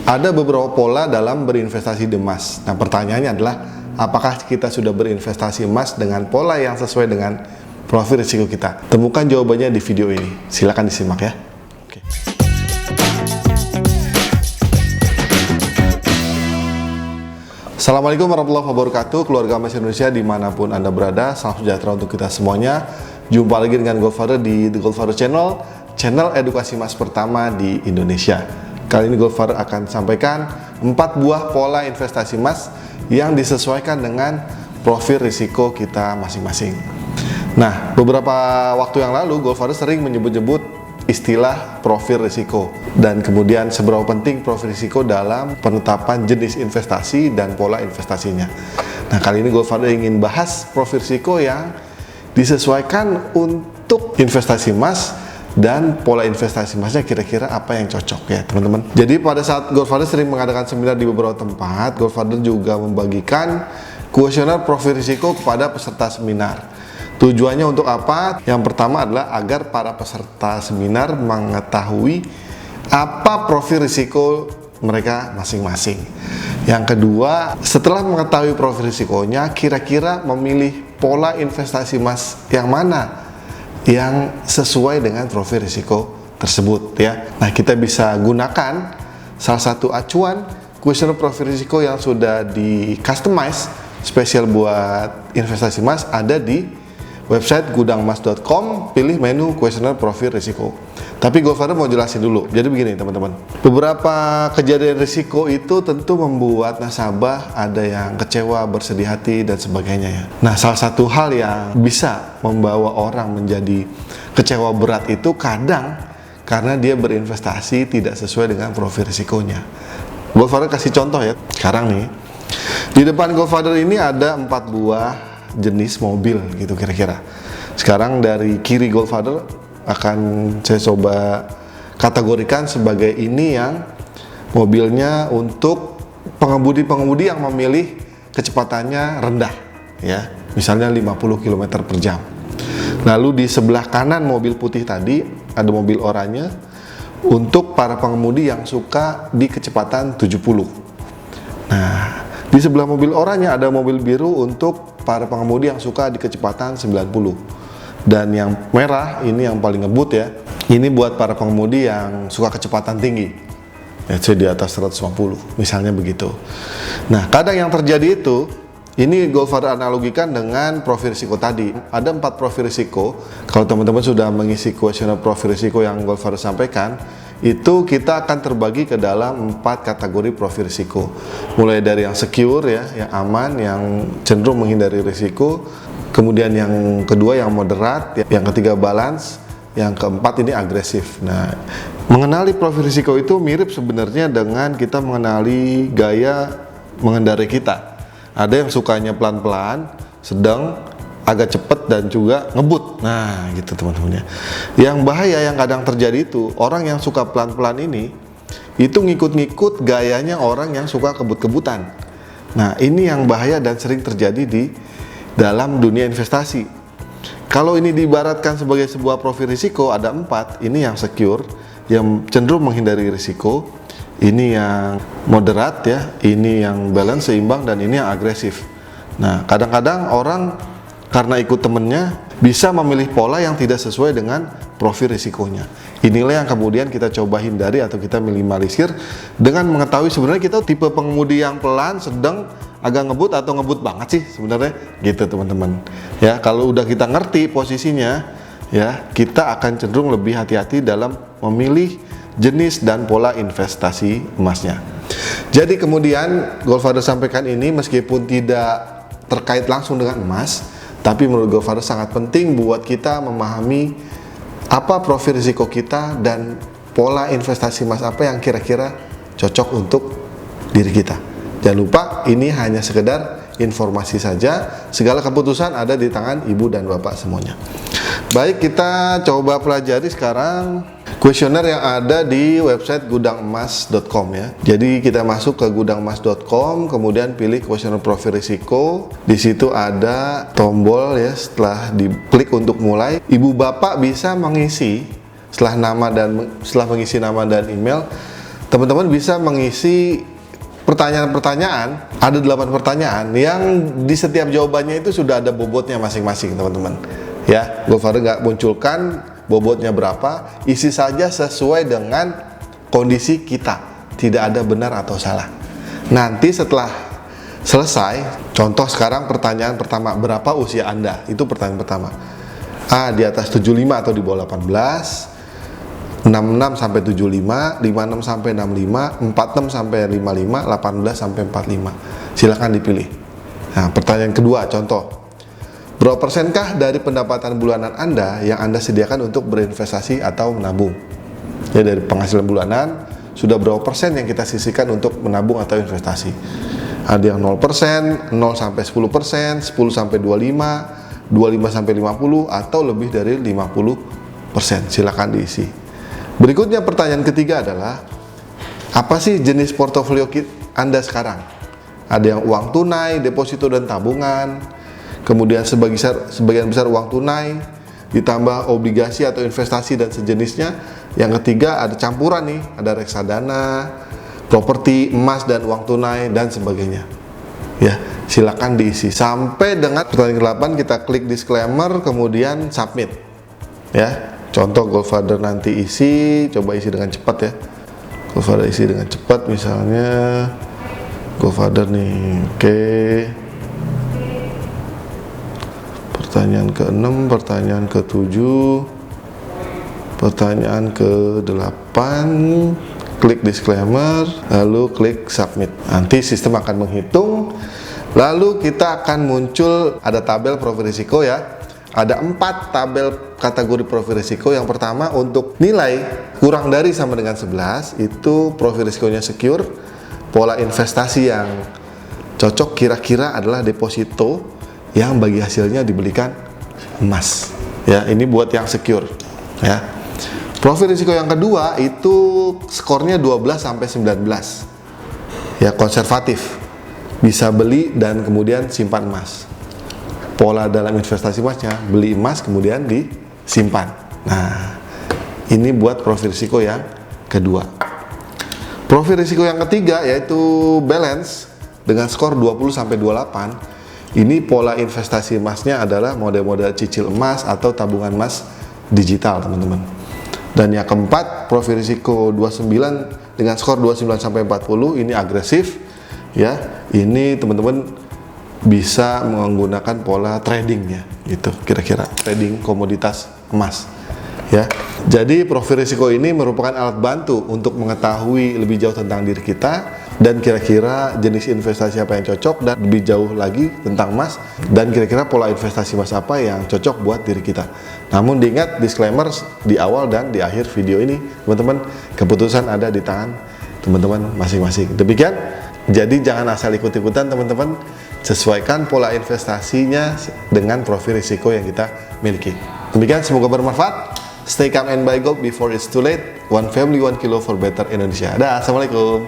Ada beberapa pola dalam berinvestasi di emas. Nah, pertanyaannya adalah apakah kita sudah berinvestasi emas dengan pola yang sesuai dengan profil risiko kita? Temukan jawabannya di video ini. Silakan disimak ya. Oke. Assalamualaikum warahmatullahi wabarakatuh, keluarga emas Indonesia dimanapun Anda berada. Salam sejahtera untuk kita semuanya. Jumpa lagi dengan Goldfather di The Goldfather Channel, channel edukasi emas pertama di Indonesia. Kali ini Goldfather akan sampaikan 4 buah pola investasi emas yang disesuaikan dengan profil risiko kita masing-masing. Nah, beberapa waktu yang lalu Goldfather sering menyebut-nyebut istilah profil risiko dan kemudian seberapa penting profil risiko dalam penetapan jenis investasi dan pola investasinya. Nah, kali ini Goldfather ingin bahas profil risiko yang disesuaikan untuk investasi emas dan pola investasi emasnya kira-kira apa yang cocok ya teman-teman. Jadi pada saat Goldfather sering mengadakan seminar di beberapa tempat, Goldfather juga membagikan kuesioner profil risiko kepada peserta seminar. Tujuannya untuk apa? Yang pertama adalah agar para peserta seminar mengetahui apa profil risiko mereka masing-masing. Yang kedua, setelah mengetahui profil risikonya, kira-kira memilih pola investasi emas yang mana yang sesuai dengan profil risiko tersebut ya. Nah, kita bisa gunakan salah satu acuan kuesioner profil risiko yang sudah di customize spesial buat investasi emas, ada di website gudangmas.com, pilih menu kuesioner profil risiko. Tapi Goldfather mau jelasin dulu. Jadi begini teman-teman, beberapa kejadian risiko itu tentu membuat nasabah ada yang kecewa, bersedih hati dan sebagainya ya. Nah, salah satu hal yang bisa membawa orang menjadi kecewa berat itu kadang karena dia berinvestasi tidak sesuai dengan profil risikonya. Goldfather kasih contoh ya. Sekarang nih, di depan Goldfather ini ada 4 buah jenis mobil gitu kira-kira. Sekarang dari kiri Goldfather akan saya coba kategorikan sebagai ini yang mobilnya untuk pengemudi-pengemudi yang memilih kecepatannya rendah ya, misalnya 50 km per jam. Lalu di sebelah kanan mobil putih tadi ada mobil oranye untuk para pengemudi yang suka di kecepatan 70. Nah, di sebelah mobil oranye ada mobil biru untuk para pengemudi yang suka di kecepatan 90. Dan yang merah ini yang paling ngebut ya. Ini buat para pengemudi yang suka kecepatan tinggi. Yaitu di atas 150, misalnya begitu. Nah, kadang yang terjadi itu, ini Goldfather analogikan dengan profil risiko tadi. Ada 4 profil risiko. Kalau teman-teman sudah mengisi kuesioner profil risiko yang Goldfather sampaikan, itu kita akan terbagi ke dalam 4 kategori profil risiko. Mulai dari yang secure ya, yang aman, yang cenderung menghindari risiko. Kemudian yang kedua yang moderat, yang ketiga balance, yang keempat ini agresif. Nah, mengenali profil risiko itu mirip sebenarnya dengan kita mengenali gaya mengendarai kita. Ada yang sukanya pelan-pelan, sedang, agak cepat dan juga ngebut. Nah, gitu teman-teman ya. Yang bahaya yang kadang terjadi itu, orang yang suka pelan-pelan ini itu ngikut-ngikut gayanya orang yang suka kebut-kebutan. Nah, ini yang bahaya dan sering terjadi di dalam dunia investasi. Kalau ini diibaratkan sebagai sebuah profil risiko, ada 4. Ini yang secure, yang cenderung menghindari risiko. Ini yang moderat ya, ini yang balance seimbang, dan ini yang agresif. Nah, kadang-kadang orang karena ikut temennya bisa memilih pola yang tidak sesuai dengan profil risikonya. Inilah yang kemudian kita coba hindari atau kita minimalisir dengan mengetahui sebenarnya kita tipe pengemudi yang pelan, sedang, agak ngebut atau ngebut banget sih sebenarnya gitu teman-teman ya. Kalau udah kita ngerti posisinya ya, kita akan cenderung lebih hati-hati dalam memilih jenis dan pola investasi emasnya. Jadi kemudian Goldfather sampaikan ini meskipun tidak terkait langsung dengan emas, tapi menurut Goldfather sangat penting buat kita memahami apa profil risiko kita dan pola investasi emas apa yang kira-kira cocok untuk diri kita. Jangan lupa, ini hanya sekedar informasi saja. Segala keputusan ada di tangan ibu dan bapak semuanya. Baik, kita coba pelajari sekarang kuesioner yang ada di website gudangmas.com ya. Jadi kita masuk ke gudangmas.com, kemudian pilih kuesioner profil risiko. Di situ ada tombol ya, setelah diklik untuk mulai, ibu bapak bisa mengisi setelah mengisi nama dan email, teman-teman bisa mengisi pertanyaan-pertanyaan. Ada 8 pertanyaan yang di setiap jawabannya itu sudah ada bobotnya masing-masing, teman-teman. Ya, Godfather nggak munculkan bobotnya berapa, isi saja sesuai dengan kondisi kita. Tidak ada benar atau salah. Nanti setelah selesai, contoh sekarang pertanyaan pertama, berapa usia Anda? Itu pertanyaan pertama. A, di atas 75 atau di bawah 18, 66 sampai 75, 56 sampai 65, 46 sampai 55, 18 sampai 45. Silakan dipilih. Nah, pertanyaan kedua, contoh. Berapa persenkah dari pendapatan bulanan Anda yang Anda sediakan untuk berinvestasi atau menabung? Ya, dari penghasilan bulanan, sudah berapa persen yang kita sisihkan untuk menabung atau investasi? Ada yang 0%, 0 sampai 10%, 10 sampai 25, 25 sampai 50, atau lebih dari 50%. Silakan diisi. Berikutnya pertanyaan ketiga adalah, apa sih jenis portofolio Anda sekarang? Ada yang uang tunai, deposito dan tabungan, kemudian sebagian besar uang tunai, ditambah obligasi atau investasi dan sejenisnya. Yang ketiga ada campuran nih, ada reksadana, properti, emas dan uang tunai dan sebagainya. Ya, silakan diisi sampai dengan pertanyaan ke-8. Kita klik disclaimer, kemudian submit. Ya, contoh Godfather nanti isi, coba isi dengan cepat ya. Godfather isi dengan cepat, misalnya Godfather nih, oke. Pertanyaan ke-6, pertanyaan ke-7, pertanyaan ke-8, klik disclaimer, lalu klik submit. Nanti sistem akan menghitung, lalu kita akan muncul, ada tabel profil risiko ya. Ada 4 tabel kategori profil risiko. Yang pertama untuk nilai kurang dari sama dengan 11, itu profil risikonya secure. Pola investasi yang cocok kira-kira adalah deposito yang bagi hasilnya dibelikan emas. Ya, ini buat yang secure ya. Profil risiko yang kedua itu skornya 12 sampai 19. Ya, konservatif. Bisa beli dan kemudian simpan emas. Pola dalam investasi emasnya, beli emas kemudian disimpan. Nah, ini buat profil risiko yang kedua. Profil risiko yang ketiga yaitu balance dengan skor 20 sampai 28. Ini pola investasi emasnya adalah model-model cicil emas atau tabungan emas digital, teman-teman. Dan yang keempat, profil risiko 29 dengan skor 29 sampai 40, ini agresif ya. Ini teman-teman bisa menggunakan pola tradingnya gitu, kira-kira trading komoditas emas ya. Jadi profil risiko ini merupakan alat bantu untuk mengetahui lebih jauh tentang diri kita dan kira-kira jenis investasi apa yang cocok, dan lebih jauh lagi tentang emas, dan kira-kira pola investasi emas apa yang cocok buat diri kita. Namun diingat disclaimer di awal dan di akhir video ini, teman-teman, keputusan ada di tangan teman-teman masing-masing. Demikian, jadi jangan asal ikut-ikutan, teman-teman. Sesuaikan pola investasinya dengan profil risiko yang kita miliki. Demikian, semoga bermanfaat. Stay calm and buy gold before it's too late. One family, one kilo for better Indonesia. Dah, assalamualaikum.